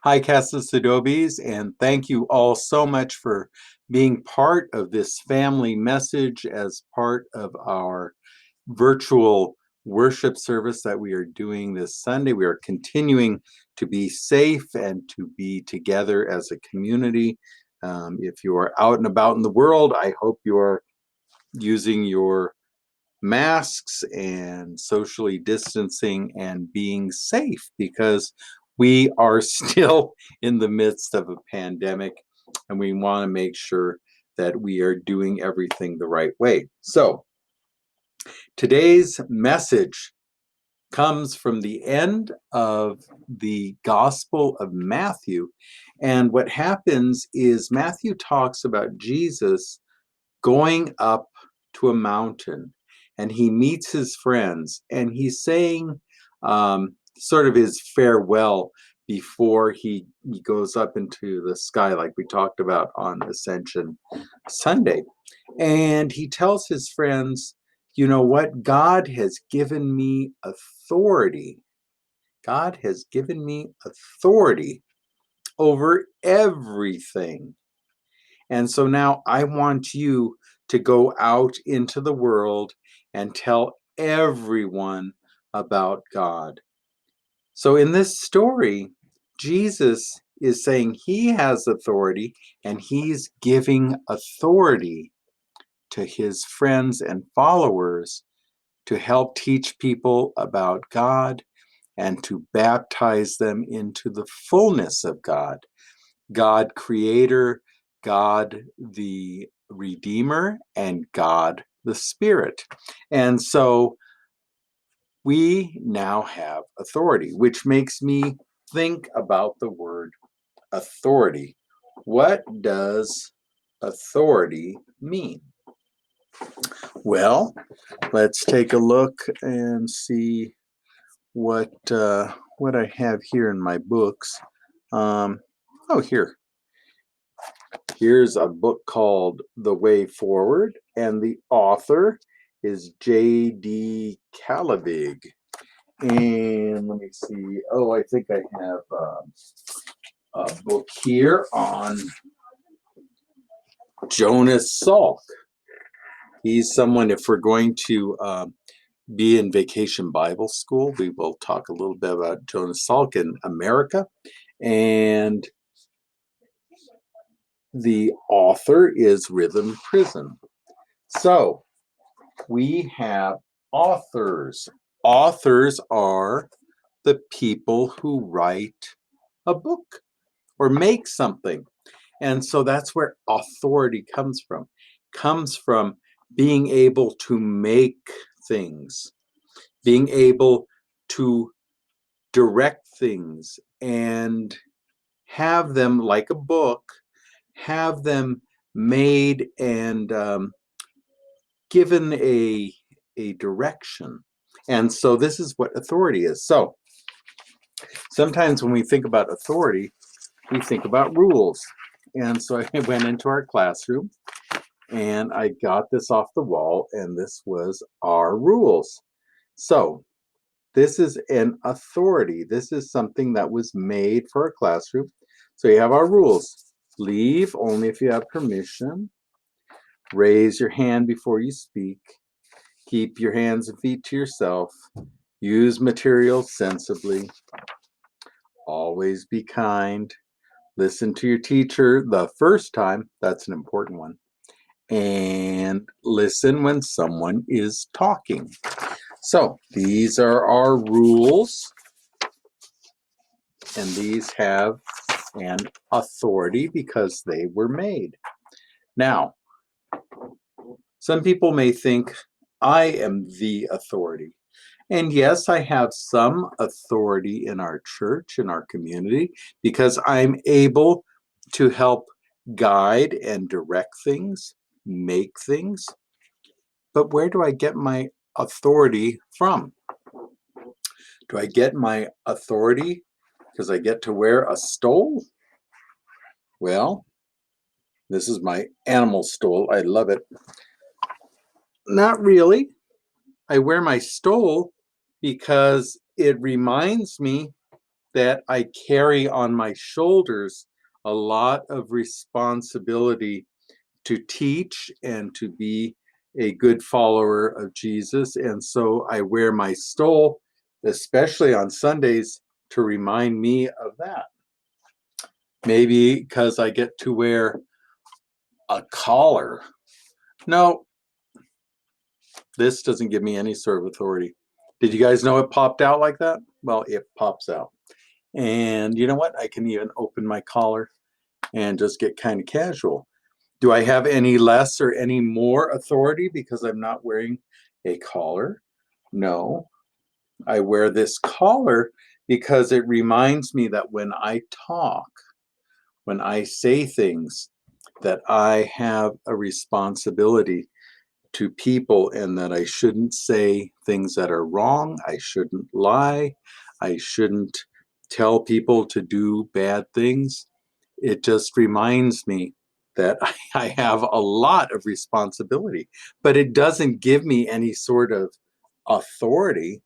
Hi, Casas Adobes, and thank you all so much for being part of this family message as part of our virtual worship service that we are doing this Sunday. We are continuing to be safe and to be together as a community. If you are out and about in the world, I hope you are using your masks and socially distancing and being safe because we are still in the midst of a pandemic and we want to make sure that we are doing everything the right way. So, today's message comes from the end of the Gospel of Matthew. And what happens is Matthew talks about Jesus going up to a mountain and he meets his friends and he's saying sort of his farewell before he goes up into the sky, like we talked about on Ascension Sunday. And he tells his friends, you know what? God has given me authority. God has given me authority over everything. And so now I want you to go out into the world and tell everyone about God. So in this story, Jesus is saying he has authority and he's giving authority to his friends and followers to help teach people about God and to baptize them into the fullness of God. God Creator, God the Redeemer, and God the Spirit. And so we now have authority, which makes me think about the word authority. What does authority mean? Well, let's take a look and see what I have here in my books. Oh, here. Here's a book called The Way Forward, and the author is J.D. Calavig. And let me see. Oh, I think I have a book here on Jonas Salk. He's someone, if we're going to be in Vacation Bible School, we will talk a little bit about Jonas Salk in America. And the author is Rhythm Prison. So we have authors. Authors are the people who write a book or make something. And so that's where authority comes from being able to make things, being able to direct things and have them, like a book, have them made and given a direction. And so this is what authority is. So sometimes when we think about authority, we think about rules. And so I went into our classroom and I got this off the wall, and this was our rules. So this is an authority. This is something that was made for a classroom. So you have our rules. Leave only if you have permission. Raise your hand before you speak. Keep your hands and feet to yourself. Use materials sensibly. Always be kind. Listen to your teacher the first time. That's an important one. And listen when someone is talking. So these are our rules, and these have an authority because they were made. Now, some people may think I am the authority. And yes, I have some authority in our church, in our community, because I'm able to help guide and direct things, make things. But where do I get my authority from? Do I get my authority because I get to wear a stole? Well, this is my animal stole. I love it. Not really. I wear my stole because it reminds me that I carry on my shoulders a lot of responsibility to teach and to be a good follower of Jesus. And so I wear my stole, especially on Sundays, to remind me of that. Maybe because I get to wear a collar. No, this doesn't give me any sort of authority. Did you guys know it popped out like that? Well, it pops out. And you know what? I can even open my collar and just get kind of casual. Do I have any less or any more authority because I'm not wearing a collar? No. I wear this collar because it reminds me that when I talk, when I say things, that I have a responsibility to people and that I shouldn't say things that are wrong. I shouldn't lie. I shouldn't tell people to do bad things. It just reminds me that I have a lot of responsibility, but it doesn't give me any sort of authority.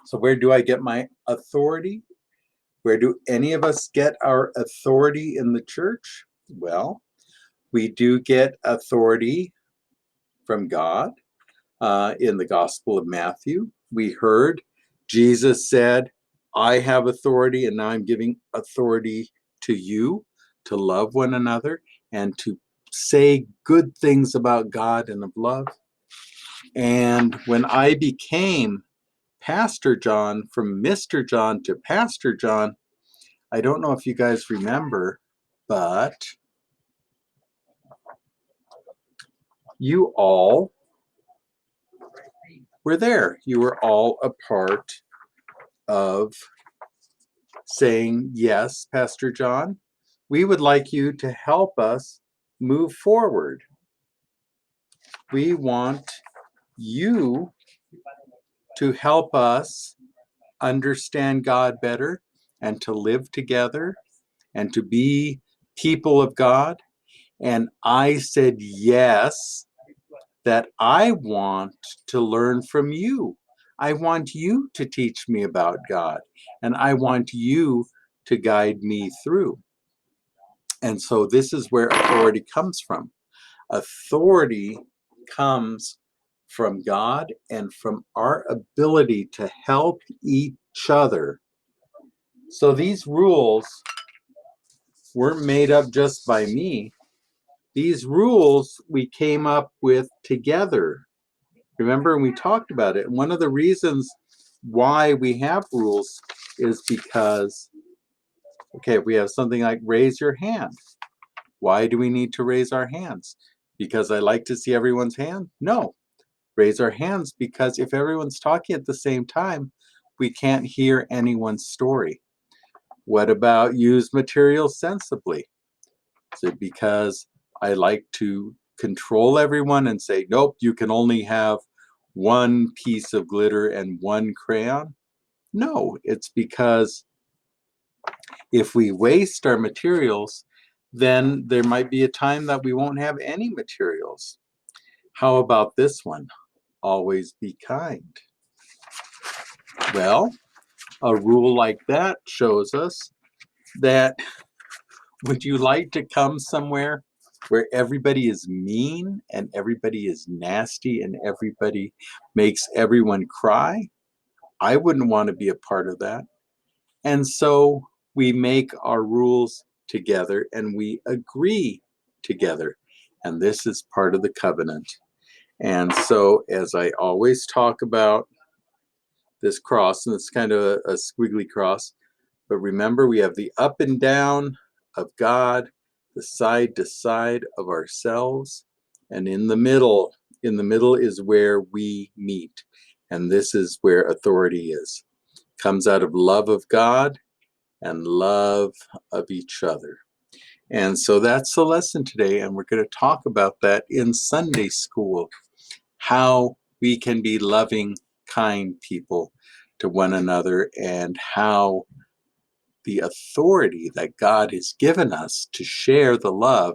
So, where do I get my authority? Where do any of us get our authority in the church? Well, we do get authority from God. In the Gospel of Matthew, we heard Jesus said, I have authority, and now I'm giving authority to you to love one another and to say good things about God and of love. And when I became Pastor John, from Mr. John to Pastor John, I don't know if you guys remember, but you all were there. You were all a part of saying, yes, Pastor John, we would like you to help us move forward. We want you to help us understand God better and to live together and to be people of God. And I said, yes, that I want to learn from you. I want you to teach me about God, and I want you to guide me through. And so this is where authority comes from. Authority comes from God and from our ability to help each other. So these rules weren't made up just by me. These rules we came up with together. Remember, we talked about it. And one of the reasons why we have rules is because, okay, we have something like raise your hand. Why do we need to raise our hands? Because I like to see everyone's hand? No. Raise our hands because if everyone's talking at the same time, we can't hear anyone's story. What about use materials sensibly? Is it because I like to control everyone and say, nope, you can only have one piece of glitter and one crayon? No, it's because if we waste our materials, then there might be a time that we won't have any materials. How about this one? Always be kind. Well, a rule like that shows us that would you like to come somewhere where everybody is mean and everybody is nasty and everybody makes everyone cry? I wouldn't want to be a part of that. And so we make our rules together and we agree together. And this is part of the covenant. And so, as I always talk about this cross, and it's kind of a squiggly cross, but remember we have the up and down of God, the side to side of ourselves, and in the middle is where we meet. And this is where authority is. Comes out of love of God and love of each other. And so that's the lesson today, and we're going to talk about that in Sunday school, how we can be loving, kind people to one another, and how the authority that God has given us to share the love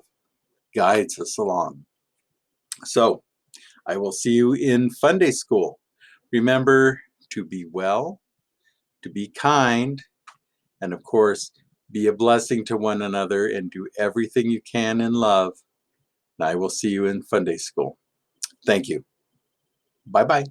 guides us along. So I will see you in Funday school. Remember to be well, to be kind, And of course, be a blessing to one another and do everything you can in love. And I will see you in Sunday school. Thank you. Bye-bye.